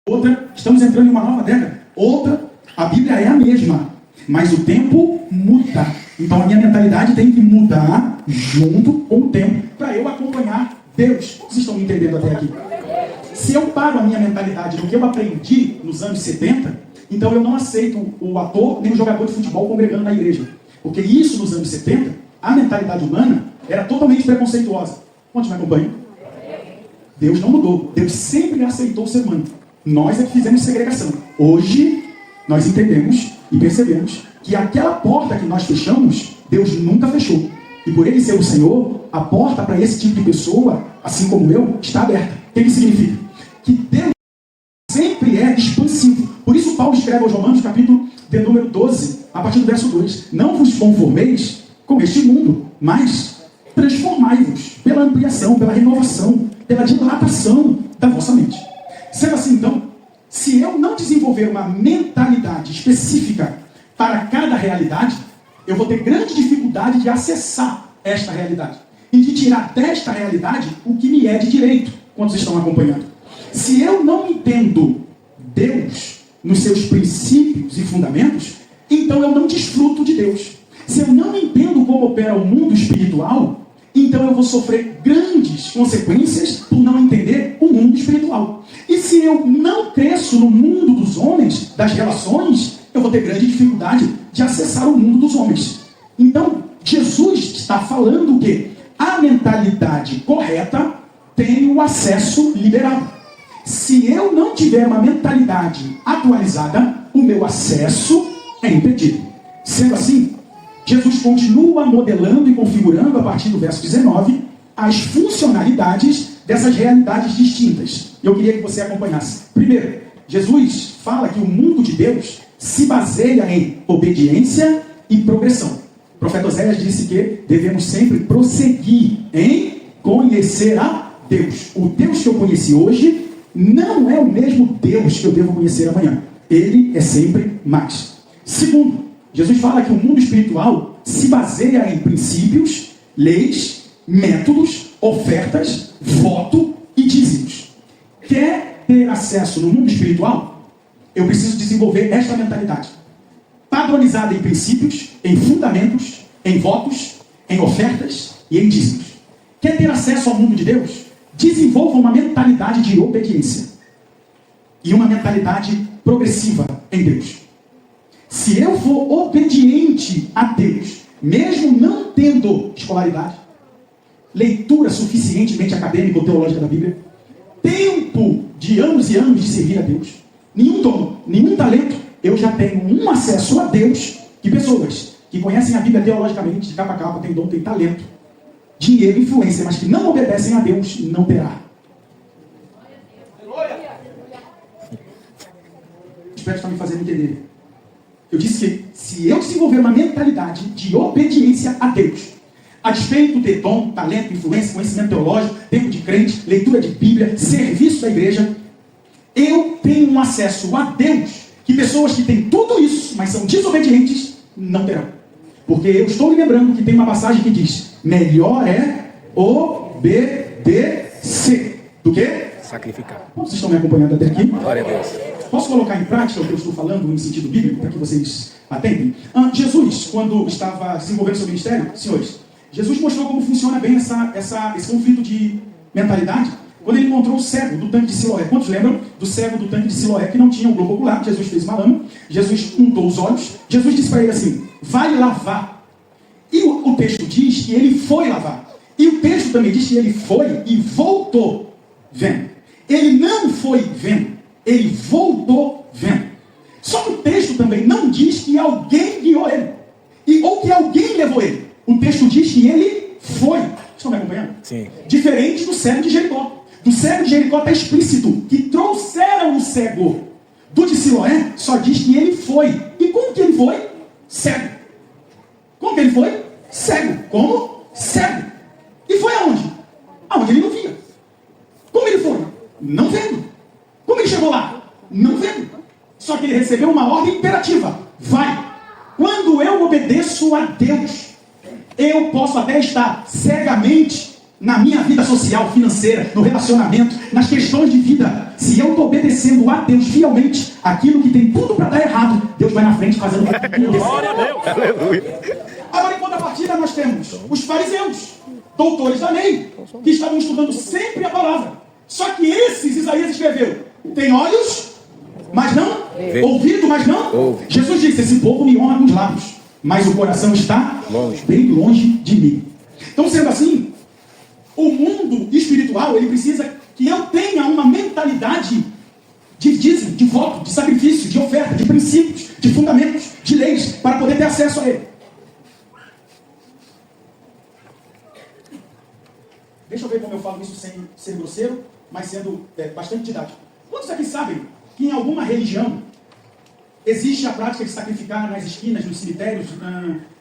outra, estamos entrando em uma nova década, outra, a Bíblia é a mesma, mas o tempo muda. Então a minha mentalidade tem que mudar junto com o tempo para eu acompanhar Deus. Vocês estão me entendendo até aqui? Se eu paro a minha mentalidade no que eu aprendi nos anos 70, então eu não aceito o ator nem o jogador de futebol congregando na igreja. Porque isso nos anos 70, a mentalidade humana era totalmente preconceituosa. Quantos me acompanham? Deus não mudou. Deus sempre aceitou o ser humano. Nós é que fizemos segregação. Hoje, nós entendemos e percebemos que aquela porta que nós fechamos, Deus nunca fechou. E por Ele ser o Senhor, a porta para esse tipo de pessoa, assim como eu, está aberta. O que significa? Que Deus sempre é expansivo. Por isso Paulo escreve aos Romanos, capítulo de número 12, a partir do verso 2. Não vos conformeis com este mundo, mas transformai-vos pela ampliação, pela renovação, pela dilatação da vossa mente. Sendo assim, então, se eu não desenvolver uma mentalidade específica para cada realidade, eu vou ter grande dificuldade de acessar esta realidade e de tirar desta realidade o que me é de direito. Quantos estão acompanhando? Se eu não entendo Deus nos seus princípios e fundamentos, então eu não desfruto de Deus. Se eu não entendo como opera o mundo espiritual, então eu vou sofrer grandes consequências por não entender o mundo espiritual. E se eu não cresço no mundo dos homens, das relações, eu vou ter grande dificuldade de acessar o mundo dos homens. Então, Jesus está falando que a mentalidade correta tem o acesso liberado. Se eu não tiver uma mentalidade atualizada, o meu acesso é impedido. Sendo assim, Jesus continua modelando e configurando, a partir do verso 19, as funcionalidades dessas realidades distintas. Eu queria que você acompanhasse. Primeiro, Jesus fala que o mundo de Deus se baseia em obediência e progressão. O profeta Oséias disse que devemos sempre prosseguir em conhecer a Deus. O Deus que eu conheci hoje não é o mesmo Deus que eu devo conhecer amanhã. Ele é sempre mais. Segundo, Jesus fala que o mundo espiritual se baseia em princípios, leis, métodos, ofertas, voto e dízimos. Quer ter acesso no mundo espiritual? Eu preciso desenvolver esta mentalidade. Padronizada em princípios, em fundamentos, em votos, em ofertas e em dízimos. Quer ter acesso ao mundo de Deus? Desenvolva uma mentalidade de obediência. E uma mentalidade progressiva em Deus. Se eu for obediente a Deus, mesmo não tendo escolaridade, leitura suficientemente acadêmica ou teológica da Bíblia, tempo de anos e anos de servir a Deus, nenhum dom, nenhum talento, eu já tenho um acesso a Deus que pessoas que conhecem a Bíblia teologicamente, de capa a capa, têm dom, têm talento, dinheiro, influência, mas que não obedecem a Deus, não terá. Espero estar me fazendo entender. Eu disse que se eu desenvolver uma mentalidade de obediência a Deus, a despeito de dom, talento, influência, conhecimento teológico, tempo de crente, leitura de Bíblia, serviço da igreja, eu tenho um acesso a Deus que pessoas que têm tudo isso, mas são desobedientes, não terão. Porque eu estou me lembrando que tem uma passagem que diz: melhor é obedecer do que sacrificar. Vocês estão me acompanhando até aqui? Glória a Deus. Posso colocar em prática o que eu estou falando em sentido bíblico, para que vocês atentem? Jesus, quando estava desenvolvendo seu ministério, senhores, Jesus mostrou como funciona bem esse conflito de mentalidade, quando ele encontrou o cego do tanque de Siloé. Quantos lembram do cego do tanque de Siloé, que não tinha um globo ocular? Jesus fez uma lama, Jesus untou os olhos, Jesus disse para ele assim: vai lavar. E o texto diz que ele foi lavar. E o texto também diz que ele foi e voltou vendo. Ele não foi vendo, ele voltou vendo. Só que o texto também não diz que alguém guiou ele, ou que alguém levou ele. O texto diz que ele foi. Estão me acompanhando? Sim. Diferente do cego de Jericó. Do cego de Jericó está explícito que trouxeram o cego. Do de Siloé só diz que ele foi. E como que ele foi? Cego. Como que ele foi? Cego. Como? Cego. E foi aonde? Aonde ele não via. Como ele foi? Não vendo. Como ele chegou lá? Não vendo. Só que ele recebeu uma ordem imperativa: vai. Quando eu obedeço a Deus, eu posso até estar cegamente na minha vida social, financeira, no relacionamento, nas questões de vida, se eu estou obedecendo a Deus fielmente, aquilo que tem tudo para dar errado, Deus vai na frente fazendo tudo. Glória a Deus. Aleluia. Agora, em contrapartida, nós temos os fariseus, doutores da lei, que estavam estudando sempre a palavra. Só que esses, Isaías escreveu, tem olhos, mas não, ouvido, mas não. Ouve. Jesus disse, esse povo me honra com os lábios, mas o coração está bem longe de mim. Então, sendo assim, o mundo espiritual, ele precisa que eu tenha uma mentalidade de dízimo, de voto, de sacrifício, de oferta, de princípios, de fundamentos, de leis, para poder ter acesso a ele. Deixa eu ver como eu falo isso sem ser grosseiro, mas sendo bastante didático. Quantos aqui sabem que em alguma religião existe a prática de sacrificar nas esquinas, nos cemitérios,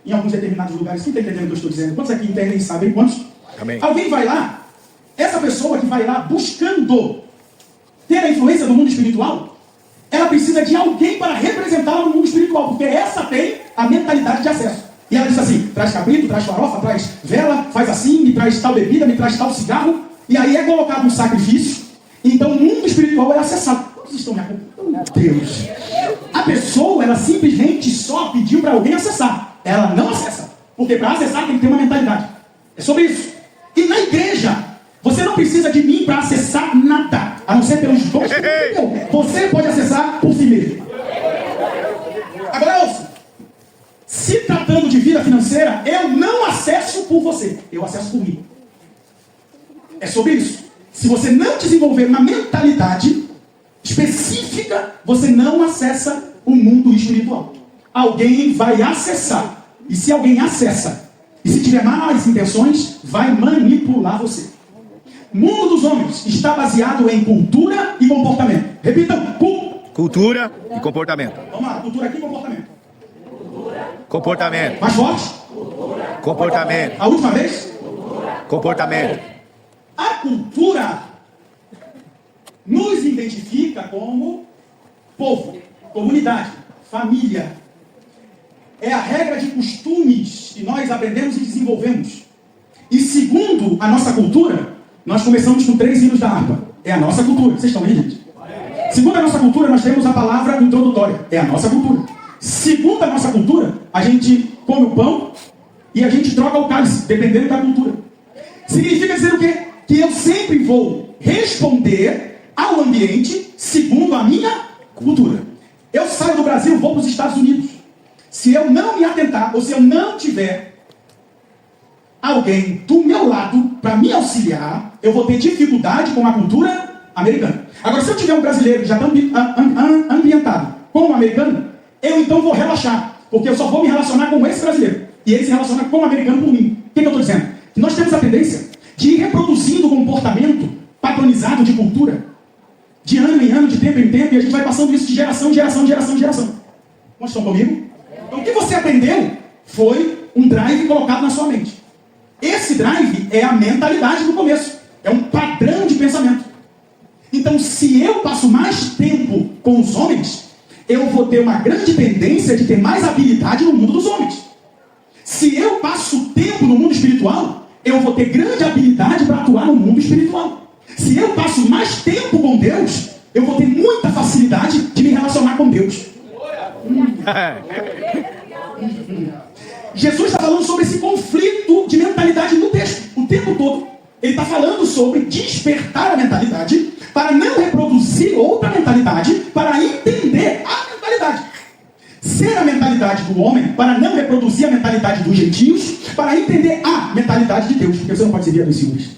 em alguns determinados lugares? Quem está entendendo o que eu estou dizendo? Quantos aqui entendem e sabem? Quantos? Amém. Alguém vai lá, essa pessoa que vai lá buscando ter a influência do mundo espiritual, ela precisa de alguém para representá-la no mundo espiritual, porque essa tem a mentalidade de acesso. E ela diz assim, traz cabrito, traz farofa, traz vela, faz assim, me traz tal bebida, me traz tal cigarro, e aí é colocado um sacrifício, então o mundo espiritual é acessado. Vocês estão me acompanhando? Deus! A pessoa, ela simplesmente só pediu para alguém acessar. Ela não acessa, porque para acessar tem que ter uma mentalidade. É sobre isso. E na igreja, você não precisa de mim para acessar nada, a não ser pelos dons. Você pode acessar por si mesmo. Agora ouça. Se tratando de vida financeira, eu não acesso por você, eu acesso por mim. É sobre isso. Se você não desenvolver uma mentalidade específica, você não acessa o mundo espiritual. Alguém vai acessar. E se alguém acessa, e se tiver más intenções, vai manipular você. O mundo dos homens está baseado em cultura e comportamento. Repitam. Cultura e comportamento. Vamos lá, cultura aqui e comportamento. Comportamento. Mais forte. Comportamento. A última vez. Comportamento. A cultura nos identifica como povo, comunidade, família. É a regra de costumes que nós aprendemos e desenvolvemos. E segundo a nossa cultura, nós começamos com 3 hinos da harpa. É a nossa cultura. Vocês estão aí, gente? Segundo a nossa cultura, nós temos a palavra introdutória. É a nossa cultura. Segundo a nossa cultura, a gente come o pão e a gente troca o cálice, dependendo da cultura. Significa dizer o quê? Que eu sempre vou responder ao ambiente segundo a minha cultura. Eu saio do Brasil e vou para os Estados Unidos. Se eu não me atentar, ou se eu não tiver alguém do meu lado para me auxiliar, eu vou ter dificuldade com a cultura americana. Agora, se eu tiver um brasileiro já ambientado com um americano, eu então vou relaxar, porque eu só vou me relacionar com esse brasileiro, e ele se relaciona com o americano por mim. O que eu estou dizendo? Que nós temos a tendência de ir reproduzindo o comportamento padronizado de cultura, de ano em ano, de tempo em tempo, e a gente vai passando isso de geração em geração, geração em geração. Quantos estão comigo? Então o que você aprendeu foi um drive colocado na sua mente. Esse drive é a mentalidade do começo, é um padrão de pensamento. Então, se eu passo mais tempo com os homens, eu vou ter uma grande tendência de ter mais habilidade no mundo dos homens. Se eu passo tempo no mundo espiritual, eu vou ter grande habilidade para atuar no mundo espiritual. Se eu passo mais tempo com Deus, eu vou ter muita facilidade de me relacionar com Deus. Jesus está falando sobre esse conflito de mentalidade no texto, o tempo todo. Ele está falando sobre despertar a mentalidade para não reproduzir outra mentalidade, para entender a mentalidade. Ser a mentalidade do homem para não reproduzir a mentalidade dos gentios, para entender a mentalidade de Deus, porque você não pode servir a dois senhores.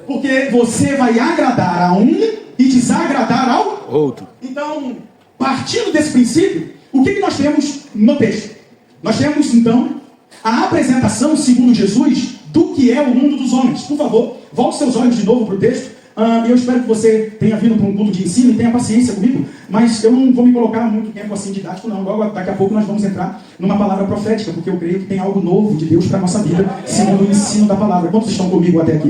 Porque você vai agradar a um e desagradar ao outro. Então, partindo desse princípio, o que nós temos no texto? Nós temos, então, a apresentação, segundo Jesus, do que é o mundo dos homens. Por favor, volte seus olhos de novo para o texto. Eu espero que você tenha vindo para um culto de ensino e tenha paciência comigo, mas eu não vou me colocar muito tempo assim didático, não. Logo, daqui a pouco nós vamos entrar numa palavra profética, porque eu creio que tem algo novo de Deus para a nossa vida, segundo o ensino da palavra. Quantos estão comigo até aqui?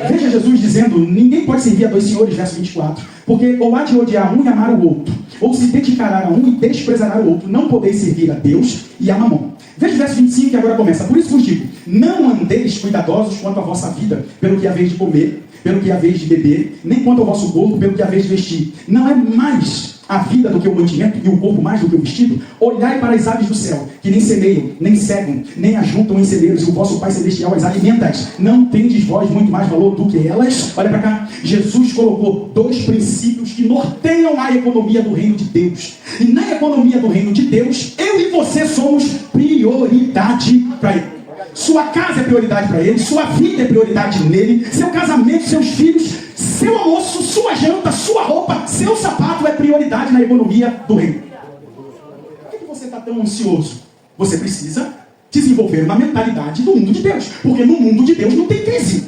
Veja Jesus dizendo, ninguém pode servir a dois senhores, verso 24, porque ou há de odiar um e amar o outro, ou se dedicará a um e desprezará o outro. Não podeis servir a Deus e a Mamon. Veja o verso 25 que agora começa. Por isso vos digo, não andeis cuidadosos quanto à vossa vida, pelo que haveis de comer, pelo que haveis de beber, nem quanto ao vosso corpo, pelo que haveis de vestir. Não é mais a vida do que o mantimento, e o corpo mais do que o vestido? Olhai para as aves do céu, que nem semeiam, nem cegam, nem ajuntam em celeiros, e o vosso Pai Celestial as alimenta. Não tendes vós muito mais valor do que elas? Olha para cá. Jesus colocou 2 princípios que norteiam a economia do reino de Deus. E na economia do reino de Deus, eu e você somos prioridade para Ele. Sua casa é prioridade para Ele, sua vida é prioridade nele, seu casamento, seus filhos, seu almoço, sua janta, sua roupa, seu sapato é prioridade na economia do reino. Por que você está tão ansioso? Você precisa desenvolver uma mentalidade do mundo de Deus, porque no mundo de Deus não tem crise.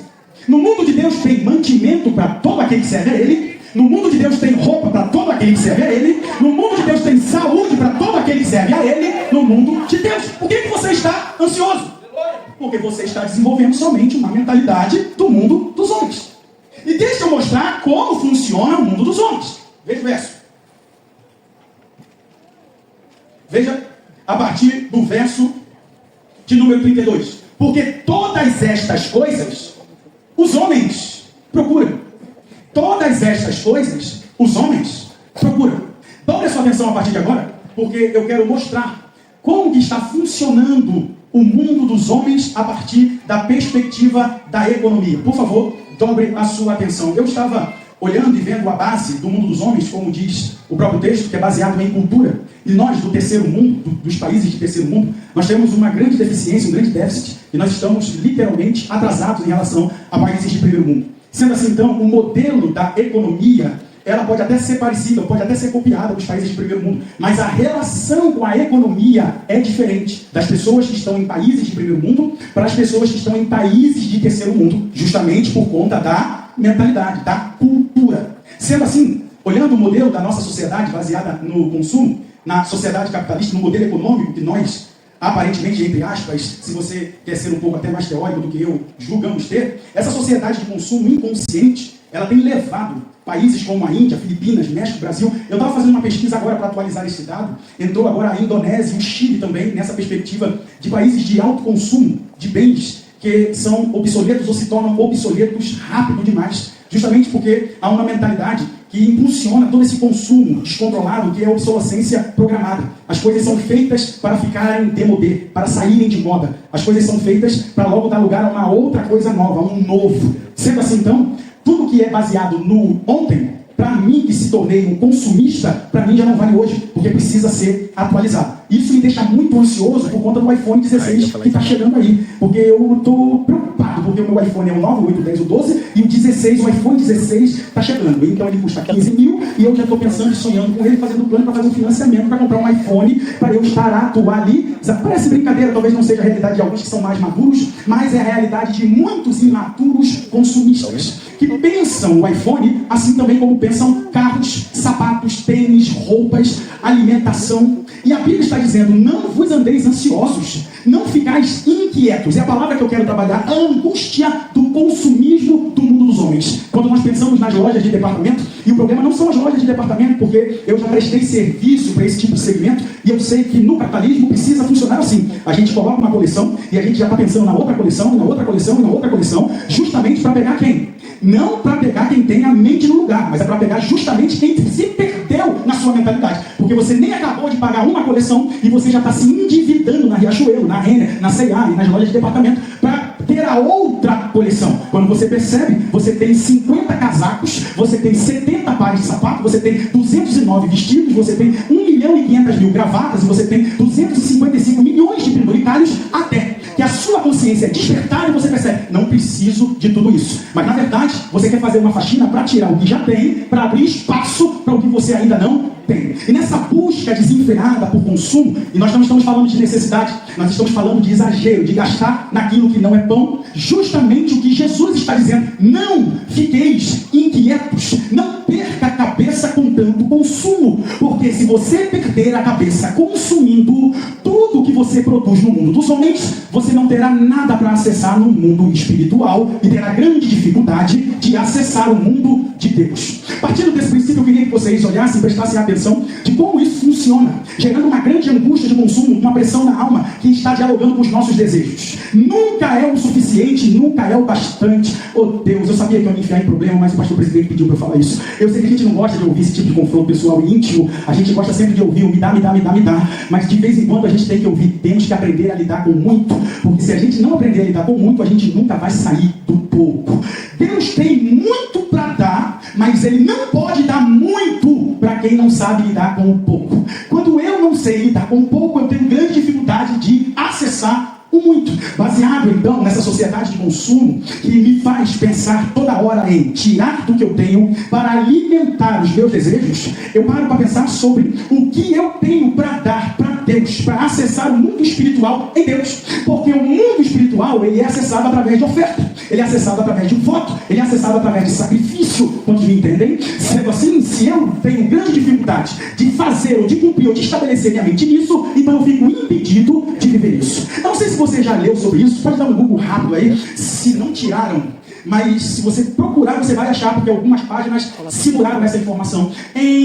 No mundo de Deus tem mantimento para todo aquele que serve a Ele. No mundo de Deus tem roupa para todo aquele que serve a Ele. No mundo de Deus tem saúde para todo aquele que serve a Ele. No mundo de Deus. Por que você está ansioso? Porque você está desenvolvendo somente uma mentalidade do mundo dos homens. E deixa eu mostrar como funciona o mundo dos homens. Veja o verso. Veja a partir do verso de número 32. Porque todas estas coisas os homens procuram. Todas estas coisas os homens procuram. Dá sua atenção a partir de agora, porque eu quero mostrar como que está funcionando o mundo dos homens a partir da perspectiva da economia. Por favor, dobre a sua atenção. Eu estava olhando e vendo a base do mundo dos homens, como diz o próprio texto, que é baseado em cultura. E nós, do terceiro mundo, dos países de terceiro mundo, nós temos uma grande deficiência, um grande déficit, e nós estamos literalmente atrasados em relação a países de primeiro mundo. Sendo assim, então, o modelo da economia, ela pode até ser parecida, pode até ser copiada dos países de primeiro mundo, mas a relação com a economia é diferente das pessoas que estão em países de primeiro mundo para as pessoas que estão em países de terceiro mundo, justamente por conta da mentalidade, da cultura. Sendo assim, olhando o modelo da nossa sociedade baseada no consumo, na sociedade capitalista, no modelo econômico que nós, aparentemente, entre aspas, se você quer ser um pouco até mais teórico do que eu, julgamos ter, essa sociedade de consumo inconsciente, ela tem levado países como a Índia, Filipinas, México, Brasil. Eu estava fazendo uma pesquisa agora para atualizar esse dado. Entrou agora a Indonésia e o Chile também nessa perspectiva de países de alto consumo de bens que são obsoletos ou se tornam obsoletos rápido demais. Justamente porque há uma mentalidade que impulsiona todo esse consumo descontrolado, que é a obsolescência programada. As coisas são feitas para ficarem demodê, para saírem de moda. As coisas são feitas para logo dar lugar a uma outra coisa nova, a um novo. Sendo assim, então, tudo que é baseado no ontem, para mim que se tornei um consumista, para mim já não vale hoje, porque precisa ser atualizado. Isso me deixa muito ansioso por conta do iPhone 16 que está chegando aí. Porque eu estou preocupado, porque o meu iPhone é o 9, o 8, o 10, o 12, e o 16, o iPhone 16 está chegando. Então ele custa 15 mil, e eu já estou pensando e sonhando com ele, fazendo plano para fazer um financiamento, para comprar um iPhone, para eu estar a atuar ali. Parece brincadeira, talvez não seja a realidade de alguns que são mais maduros, mas é a realidade de muitos imaturos consumistas, que pensam o iPhone assim também como pensam carros, sapatos, tênis, roupas, alimentação. E a Bíblia está dizendo, não vos andeis ansiosos, não ficais inquietos. É a palavra que eu quero trabalhar, a angústia do consumismo do mundo dos homens. Quando nós pensamos nas lojas de departamento, e o problema não são as lojas de departamento, porque eu já prestei serviço para esse tipo de segmento, e eu sei que no capitalismo precisa funcionar assim. A gente coloca uma coleção, e a gente já está pensando na outra coleção, e na outra coleção, e na outra coleção, justamente para pegar quem? Não para pegar quem tem a mente no lugar, mas é para pegar justamente quem se perdeu na sua mentalidade. Porque você nem acabou de pagar uma coleção e você já está se endividando na Riachuelo, na Renner, na C&A e nas lojas de departamento para ter a outra coleção. Quando você percebe, você tem 50 casacos, você tem 70 pares de sapato, você tem 209 vestidos, você tem 1.500.000 gravatas e você tem 255 milhões de penduricalhos, até que a sua consciência é despertar e você percebe, não preciso de tudo isso. Mas na verdade, você quer fazer uma faxina para tirar o que já tem, para abrir espaço para o que você ainda não tem. E nessa busca desenfreada por consumo, e nós não estamos falando de necessidade, nós estamos falando de exagero, de gastar naquilo que não é pão, justamente o que Jesus está dizendo, não fiqueis inquietos, não perca a cabeça com tanto consumo, porque se você perder a cabeça consumindo tudo que você produz no mundo dos homens, você não terá nada para acessar no mundo espiritual e terá grande dificuldade de acessar o mundo de Deus. Partindo desse princípio, eu queria que vocês olhassem e prestassem atenção de como isso funciona, gerando uma grande angústia de consumo, uma pressão na alma que está dialogando com os nossos desejos. Nunca é o suficiente, nunca é o bastante. Oh Deus, eu sabia que eu ia me enfiar em problema, mas o pastor presidente pediu para eu falar isso. Eu sei que a gente não gosta de ouvir esse tipo de confronto pessoal e íntimo, a gente gosta sempre de ouvir o me dá, me dá, me dá, me dá, mas de vez em quando a gente tem que ouvir, temos que aprender a lidar com muito, porque se a gente não aprender a lidar com muito, a gente nunca vai sair do pouco. Deus tem muito para dar, mas Ele não pode dar muito para quem não sabe lidar com o pouco. Quando eu não sei lidar com o pouco, eu tenho grande dificuldade de acessar o muito. Baseado então nessa sociedade de consumo que me faz pensar toda hora em tirar do que eu tenho para alimentar os meus desejos, eu paro para pensar sobre o que eu tenho para dar para Deus, para acessar o mundo espiritual em Deus. Porque o mundo espiritual, ele é acessado através de oferta, ele é acessado através de um voto, ele é acessado através de sacrifício. Quantos me entendem? Sendo assim, se eu tenho grande dificuldade de fazer, ou de cumprir, ou de estabelecer minha mente nisso, então eu fico impedido de viver isso. Eu não sei se você já leu sobre isso, pode dar um Google rápido aí, se não tiraram, mas se você procurar, você vai achar, porque algumas páginas seguraram essa informação.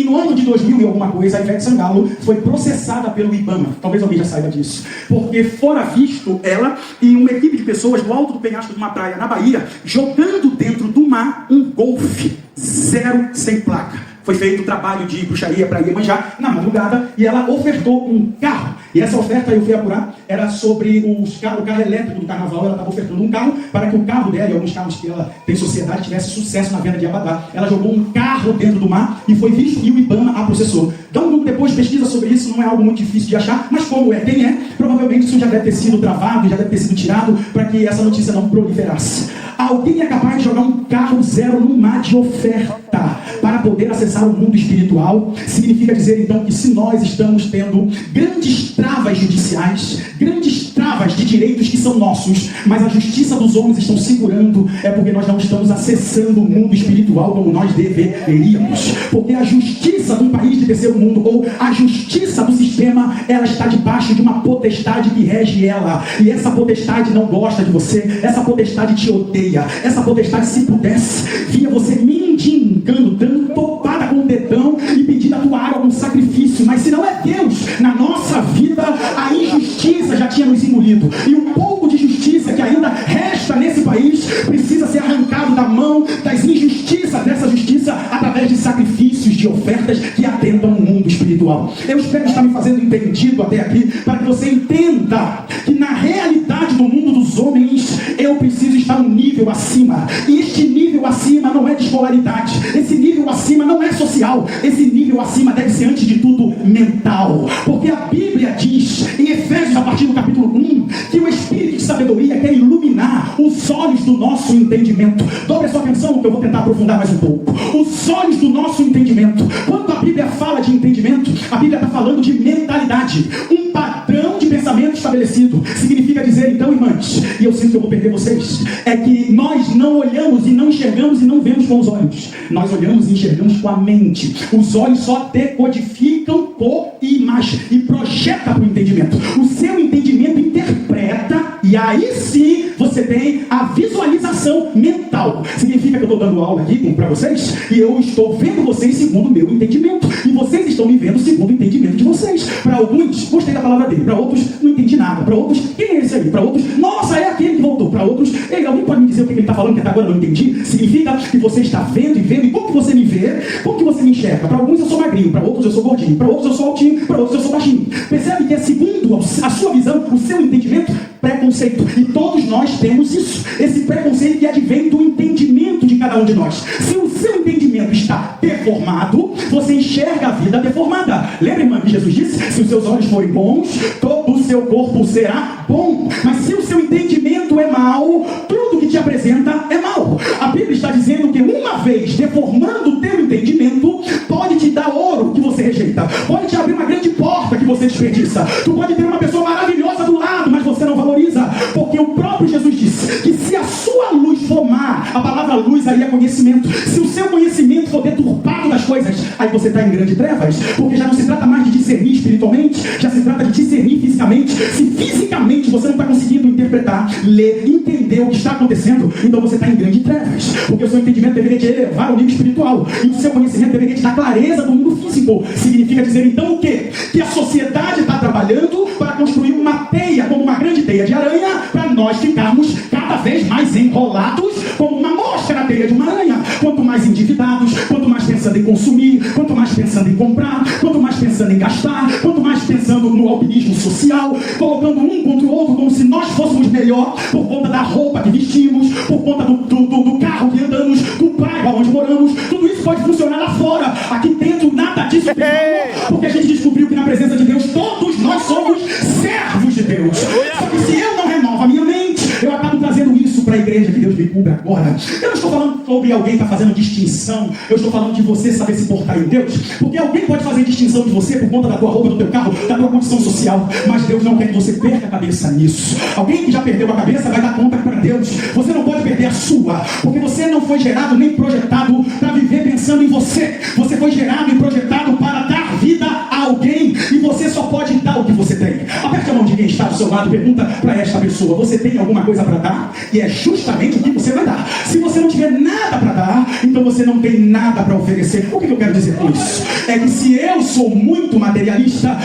No ano de 2000 e alguma coisa, a Ivete Sangalo foi processada pelo IBAMA. Talvez alguém já saiba disso. Porque fora visto ela e uma equipe de pessoas no alto do penhasco de uma praia na Bahia, jogando dentro do mar um Golfe zero sem placa. Foi feito o trabalho de bruxaria para Iemanjá na madrugada e ela ofertou um carro. E essa oferta, eu fui apurar, era sobre o carro elétrico do carnaval. Ela estava ofertando um carro para que o carro dela e alguns carros que ela tem sociedade tivesse sucesso na venda de Abadá. Ela jogou um carro dentro do mar e foi visto e o IBAMA a processou. Dá um Google depois, pesquisa sobre isso, não é algo muito difícil de achar, mas como quem é, provavelmente isso já deve ter sido travado, já deve ter sido tirado para que essa notícia não proliferasse. Alguém é capaz de jogar um carro zero no mar de oferta para poder acessar o mundo espiritual? Significa dizer então que se nós estamos tendo grandes travas judiciais, grandes travas de direitos que são nossos, mas a justiça dos homens estão segurando, é porque nós não estamos acessando o mundo espiritual como nós deveríamos. Porque a justiça de um país de terceiro mundo, ou a justiça do sistema, ela está debaixo de uma potestade que rege ela, e essa potestade não gosta de você, essa potestade te odeia. Essa potestade, se pudesse, via você mendigando, dando topada com o dedão e pedindo a tua água como sacrifício. Mas se não é Deus na nossa vida, a injustiça já tinha nos engolido. E o pouco de justiça que ainda resta nesse país precisa ser arrancado da mão das injustiças, dessa justiça, através de sacrifícios, de ofertas que atentam o mundo espiritual. Eu espero estar me fazendo entendido até aqui, para que você entenda que na realidade do mundo dos homens, eu preciso estar um nível acima. E este nível acima não é de escolaridade. Esse nível acima não é social. Esse nível acima deve ser, antes de tudo, mental. Porque a Bíblia diz, em Efésios, a partir do capítulo 1, que o Espírito de sabedoria quer iluminar os olhos do nosso entendimento. Dobre a sua atenção, que eu vou tentar aprofundar mais um pouco. Os olhos do nosso entendimento. Quando a Bíblia fala de entendimento, a Bíblia está falando de mentalidade. Um padrão de pensamento estabelecido. Significa dizer, então, irmãs, e eu sinto que eu vou perder vocês, é que nós não olhamos e não enxergamos e não vemos com os olhos. Nós olhamos e enxergamos com a mente. Os olhos só decodificam por imagem e projeta para o entendimento. O seu entendimento interpreta, e aí sim você tem a visualização mental. Significa que eu estou dando aula aqui para vocês e eu estou vendo vocês segundo o meu entendimento, e vocês estão me vendo segundo o entendimento de vocês. Para alguns, gostei da palavra dele. Para outros, não entendi nada. Para outros, quem é esse aí? Para outros, nossa, é aquele que voltou. Para outros, ei, alguém pode me dizer o que ele está falando, que até agora eu não entendi? Significa que você está vendo e vendo, e como que você me vê, como que você me enxerga? Para alguns eu sou magrinho, para outros eu sou gordinho, para outros eu sou altinho, para outros eu sou baixinho. Percebe que é segundo a sua visão, o seu entendimento, preconceito. E todos nós temos isso. Esse preconceito que advém do entendimento de cada um de nós. Se o seu entendimento está deformado, você enxerga a vida deformada. Lembra, irmã, que Jesus disse? Se os seus olhos forem bons, todo o seu corpo será bom. Mas se o seu entendimento é mau, tudo que te apresenta é mau. A Bíblia está dizendo que uma vez deformando o teu entendimento, pode te dar ouro que você rejeita, pode te abrir uma grande porta que você desperdiça. Tu pode ter uma pessoa maravilhosa do lado, mas você não valoriza, porque o próprio Jesus disse que se a sua luz for má, a palavra luz aí é conhecimento, se o seu conhecimento for deturpado das coisas, aí você está em grandes trevas, porque já não se trata mais de discernir espiritualmente, já se trata de discernir fisicamente. Se fisicamente você não está conseguindo interpretar, ler, entender o que está acontecendo, então você está em grandes trevas, porque o seu entendimento deveria te elevar ao nível espiritual, e o seu conhecimento deveria te dar clareza do mundo físico. Significa dizer então o quê? Que a sociedade está trabalhando para construir uma teia, como uma grande teia de aranha, para nós ficarmos cada vez mais enrolados como uma mosca na teia de uma aranha. Quanto mais endividados, quanto mais pensando em consumir, quanto mais pensando em comprar, quanto mais pensando em gastar, quanto mais pensando no alpinismo social, colocando um contra o outro como se nós fôssemos melhor por conta da roupa que vestimos, por conta do carro que andamos, do bairro onde moramos. Tudo isso pode funcionar lá fora. Aqui dentro nada disso tem valor, porque a gente descobriu que na presença de Deus todos nós somos servos de Deus. Só que se eu não renovo a minha mente, eu acabo trazendo isso para a igreja. Que Deus me cubra agora. Eu não estou falando sobre alguém que está fazendo distinção, eu estou falando de você saber se portar em Deus, porque alguém pode fazer distinção de você por conta da tua roupa, do teu carro, da tua condição social, mas Deus não quer que você perca a cabeça nisso. Alguém que já perdeu a cabeça vai dar conta para Deus. Você não pode perder a sua, porque você não foi gerado nem projetado para viver pensando em você. Você foi gerado e projetado para dar vida a alguém, e você só pode dar o que você tem. Aperte a mão de quem está do seu lado e pergunta para esta pessoa: você tem alguma coisa para dar? E é justamente o que você vai dar. Se você não tiver nada para dar, então você não tem nada para oferecer. O que eu quero dizer com isso? É que se eu sou muito materialista,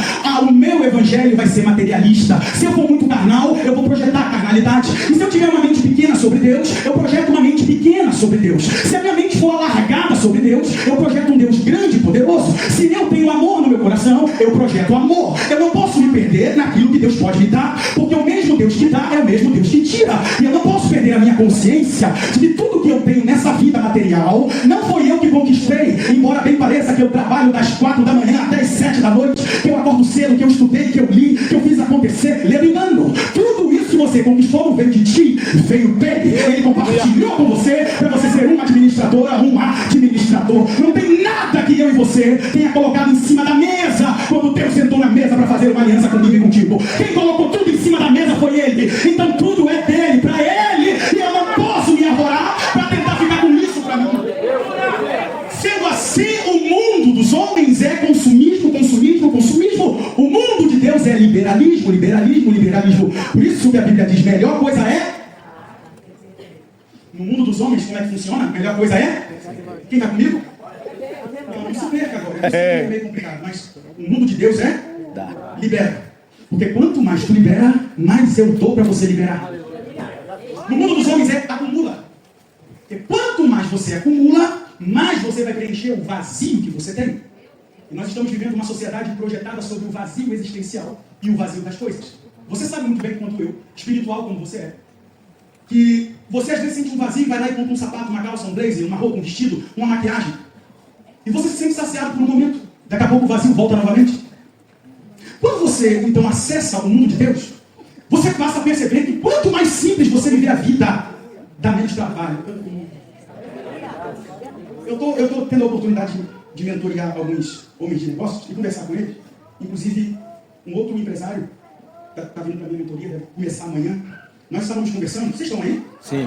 o meu evangelho vai ser materialista. Se eu for muito carnal, eu vou projetar a carnalidade. E se eu tiver uma mente pequena sobre Deus, eu projeto uma mente pequena sobre Deus. Se a minha mente for alargada sobre Deus, eu projeto um Deus grande e poderoso. Se eu tenho amor no meu coração, eu projeto amor. Eu não posso me perder naquilo que Deus pode me dar, porque o mesmo Deus que dá é o mesmo Deus que tira. E eu não posso perder a minha consciência de que tudo que eu tenho nessa vida material não foi eu que conquistei, embora bem pareça que eu trabalho das 4 da manhã até as 7 da noite, que eu acordo cedo, que eu estudei, que eu li, que eu fiz acontecer, lendo e dando. Tudo isso que você conquistou não veio de ti, veio dele. Ele compartilhou com você para você ser uma administradora, um administrador. Não tem nada que eu e você tenha colocado em cima da mesa quando Deus sentou na mesa para fazer uma aliança comigo e contigo. Quem colocou tudo em cima da mesa foi Ele. Então tudo é dele, para Ele, e eu não posso me arvorar para tentar ficar com isso para mim. Sendo assim, o mundo dos homens é consumismo, consumismo, consumismo. O mundo de Deus é liberalismo, liberalismo, liberalismo. Por isso que a Bíblia diz: melhor coisa é. No mundo dos homens, como é que funciona? A melhor coisa é? Quem está comigo? Não se perca agora. Isso é meio complicado, mas o mundo de Deus é? Libera. Porque quanto mais tu libera, mais eu dou para você liberar. No mundo dos homens é acumula. Porque quanto mais você acumula, mais você vai preencher o vazio que você tem. E nós estamos vivendo uma sociedade projetada sobre o vazio existencial e o vazio das coisas. Você sabe muito bem quanto eu, espiritual como você é, que você às vezes sente um vazio e vai lá e compra um sapato, uma calça, um blazer, uma roupa, um vestido, uma maquiagem. E você se sente saciado por um momento. Daqui a pouco o vazio volta novamente. Quando você, então, acessa o mundo de Deus, você passa a perceber que quanto mais simples você viver a vida, dá menos trabalho. Eu estou tendo a oportunidade de mentorear alguns homens de negócios e conversar com eles. Inclusive, um outro empresário está vindo para a minha mentoria, deve começar amanhã. Nós estávamos conversando, vocês estão aí? Sim.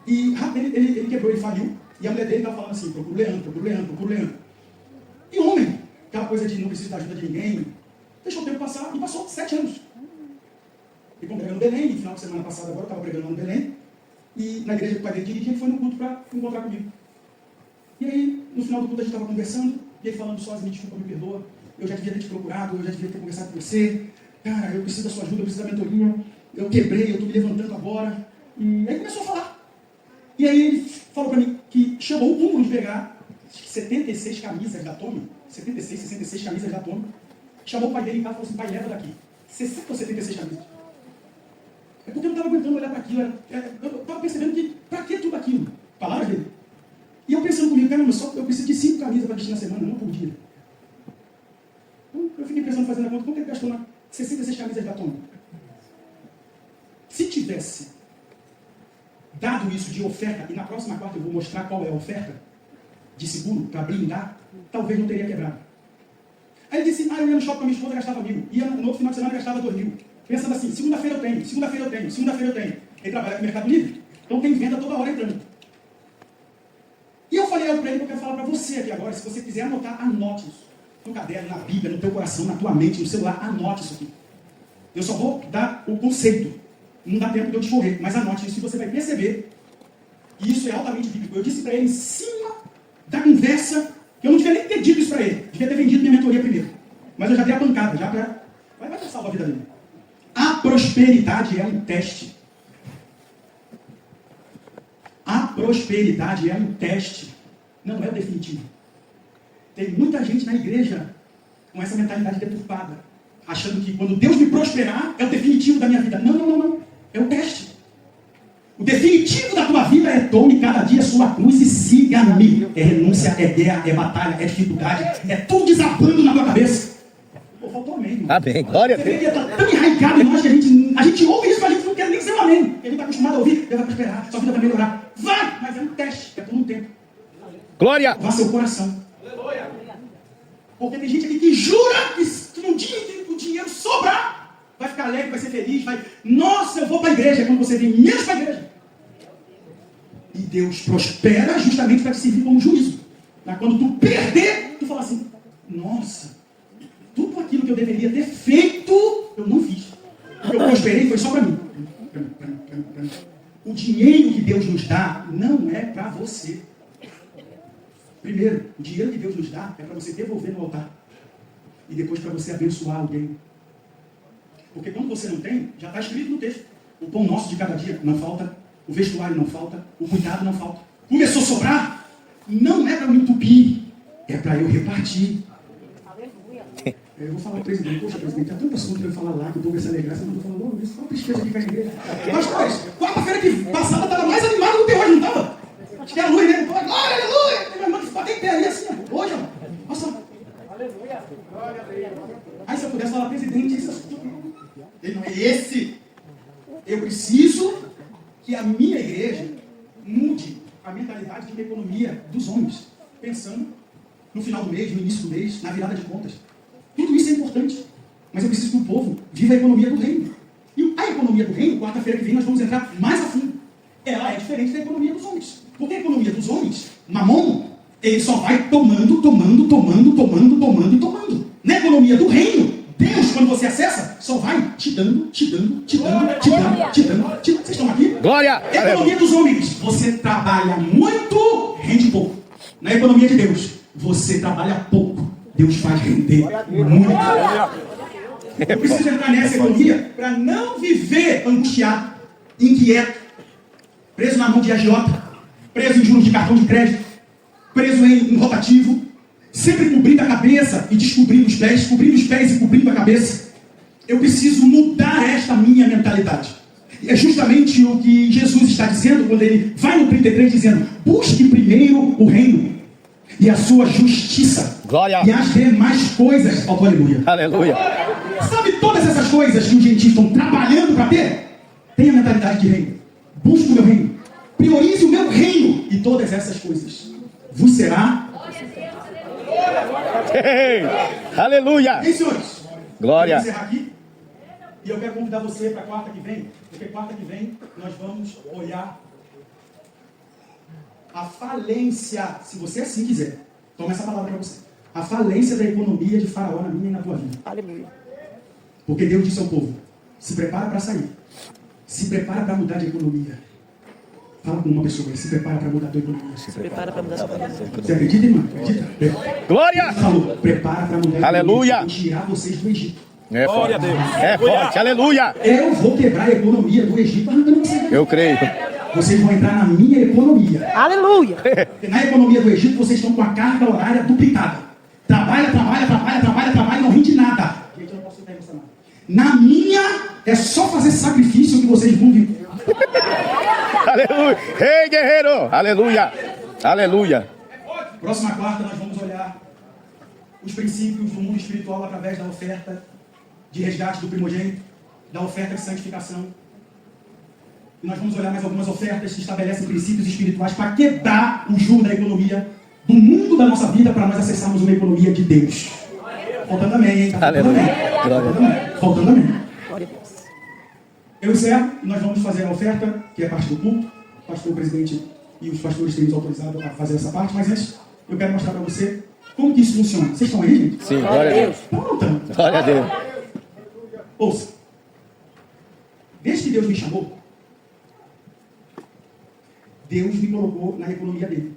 E ele quebrou, ele faliu. E a mulher dele estava falando assim: procura o Leandro, procura o Leandro, procura o Leandro. E homem, aquela coisa de não precisa da ajuda de ninguém, deixou o tempo passar e passou 7 anos. Ele congregou no Belém, no final de semana passada agora eu estava pregando lá no Belém. E na igreja que o pai dele dirigia, ele foi no culto para encontrar comigo. E aí, no final do culto a gente estava conversando, e ele falando: só, me desculpa, me perdoa, eu já devia ter te procurado, eu já devia ter conversado com você, cara, eu preciso da sua ajuda, eu preciso da mentoria, eu quebrei, eu estou me levantando agora. E aí começou a falar. E aí ele falou para mim que chegou o cúmulo de pegar 76 camisas da Tommy, 66 camisas da Tommy, chamou o pai dele em casa e falou assim: pai, leva daqui, 60 ou 76 camisas. É porque eu não estava aguentando olhar para aquilo, eu estava percebendo que, para que tudo aquilo? Palavras dele. E eu pensando comigo: caramba, só eu preciso de 5 camisas para vestir na semana, não por dia. Então, eu fiquei pensando, fazendo a conta, quanto ele gastou na 66 camisas da Tommy? Se tivesse dado isso de oferta, e na próxima quarta eu vou mostrar qual é a oferta de seguro para blindar, talvez não teria quebrado. Aí ele disse: eu ia no shopping com a minha esposa, gastava 1.000. Ia no outro final de semana, gastava 2.000. Pensando assim: segunda-feira eu tenho, segunda-feira eu tenho, segunda-feira eu tenho. Ele trabalha com o Mercado Livre, então tem venda toda hora entrando. E eu falei é o treino que eu quero falar para você aqui agora. Se você quiser anotar, anote isso. No caderno, na Bíblia, no teu coração, na tua mente, no celular, anote isso aqui. Eu só vou dar o conceito. Não dá tempo de eu discorrer, mas anote isso e você vai perceber. E isso é altamente bíblico. Eu disse para ele em cima da conversa, que eu não devia nem ter dito isso para ele. Devia ter vendido minha mentoria primeiro. Mas eu já dei a pancada, já para... Vai salvar a vida dele. A prosperidade é um teste. A prosperidade é um teste. Não é o definitivo. Tem muita gente na igreja com essa mentalidade deturpada, achando que quando Deus me prosperar, é o definitivo da minha vida. Não, não, não, não. É o teste. O definitivo da tua vida é tome cada dia sua cruz e siga-me. É renúncia, é guerra, é batalha, é dificuldade, é tudo desabando na tua cabeça. Pô, faltou amém. Amém. Glória a Você Deus. vê que tá tão enraizado em nós que a gente ouve isso, mas a gente não quer nem ser um amém. Porque a gente está acostumado a ouvir, Deus vai prosperar, sua vida vai melhorar. Vai, mas é um teste, é por um tempo. Glória. Vá seu coração. Porque tem gente aqui que jura que num dia que o dinheiro sobrar, vai ficar alegre, vai ser feliz, vai... Nossa, eu vou para a igreja. Quando você vem menos para a igreja. E Deus prospera justamente para te servir como juízo. Quando tu perder, tu fala assim, nossa, tudo aquilo que eu deveria ter feito, eu não fiz. O que eu prosperei foi só para mim. O dinheiro que Deus nos dá não é para você. Primeiro, o dinheiro que Deus nos dá é para você devolver no altar. E depois para você abençoar alguém. Porque quando você não tem, já está escrito no texto. O pão nosso de cada dia não falta. O vestuário não falta. O cuidado não falta. Começou a sobrar, não é para me entupir. É para eu repartir. Eu vou falar ao presidente. Poxa, presidente, há tanto assunto para eu falar lá, que o povo vai se alegrar. Você não está falando, isso é uma pesquisa aqui com a igreja. Mas, quarta-feira que passada estava mais animado do que hoje, não estava? Acho que é a luz, né? Glória, aleluia! Tem minha irmã que bate em pé ali assim, ó. Hoje, ó. Nossa. Aleluia. Aí se eu pudesse falar, presidente, esse assunto aqui. Ele não é esse. Eu preciso que a minha igreja mude a mentalidade de uma economia dos homens. Pensando no final do mês, no início do mês, na virada de contas. Tudo isso é importante. Mas eu preciso que o povo viva a economia do reino. E a economia do reino, quarta-feira que vem, nós vamos entrar mais a fundo. Ela é diferente da economia dos homens. Porque a economia dos homens, Mamon, ele só vai tomando. Na economia do reino, Deus, quando você acessa, só vai te dando. Vocês estão aqui? Glória. Economia dos homens, você trabalha muito, rende pouco. Na economia de Deus, você trabalha pouco, Deus faz render muito. Eu preciso entrar nessa economia para não viver angustiado, inquieto, preso na mão de agiota, preso em juros de cartão de crédito, preso em rotativo, sempre cobrindo a cabeça e descobrindo os pés, cobrindo os pés e cobrindo a cabeça. Eu preciso mudar esta minha mentalidade. E é justamente o que Jesus está dizendo quando ele vai no 33 dizendo, busque primeiro o reino e a sua justiça. Glória. E as demais coisas, oh, aleluia. Aleluia. Sabe todas essas coisas que os gentios estão trabalhando para ter? Tenha a mentalidade de reino. Busque o meu reino. Priorize o meu reino. E todas essas coisas vos será. Ei, aleluia. Ei, senhores. Glória. Eu vou encerrar aqui. E eu quero convidar você para quarta que vem. Porque quarta que vem nós vamos olhar a falência, se você assim quiser. Toma essa palavra para você. A falência da economia de Faraó na minha e na tua vida. Aleluia. Porque Deus disse ao povo, se prepara para sair. Se prepara para mudar de economia. Fala com uma pessoa, se prepara para mudar a tua economia. Se prepara para mudar sua vida. Você acredita, irmão? Acredita? Glória. Ele falou, prepara para mudar a Aleluia. economia. Vou tirar vocês do Egito. É forte. É forte. Aleluia. Eu vou quebrar a economia do Egito arrancando vocês. Eu creio. Vocês vão entrar na minha economia. Aleluia. Porque na economia do Egito vocês estão com a carga horária duplicada. Trabalha e não rende nada. Gente, eu não posso ter nada. Na minha, é só fazer sacrifício que vocês vão viver. Aleluia. Ei, guerreiro. Aleluia. Aleluia. Próxima quarta nós vamos olhar os princípios do mundo espiritual através da oferta de resgate do primogênito, da oferta de santificação. E nós vamos olhar mais algumas ofertas que estabelecem princípios espirituais para quebrar o jugo da economia do mundo da nossa vida para nós acessarmos uma economia de Deus. Faltando amém, hein? Faltando amém. Glória a Deus. Eu encerro e nós vamos fazer a oferta, que é parte do culto. O pastor presidente e os pastores têm nos autorizado a fazer essa parte, mas antes eu quero mostrar para você como que isso funciona. Vocês estão aí, gente? Sim, glória a Deus. Pronto. Glória a Deus. Ouça. Desde que Deus me chamou, Deus me colocou na economia dele.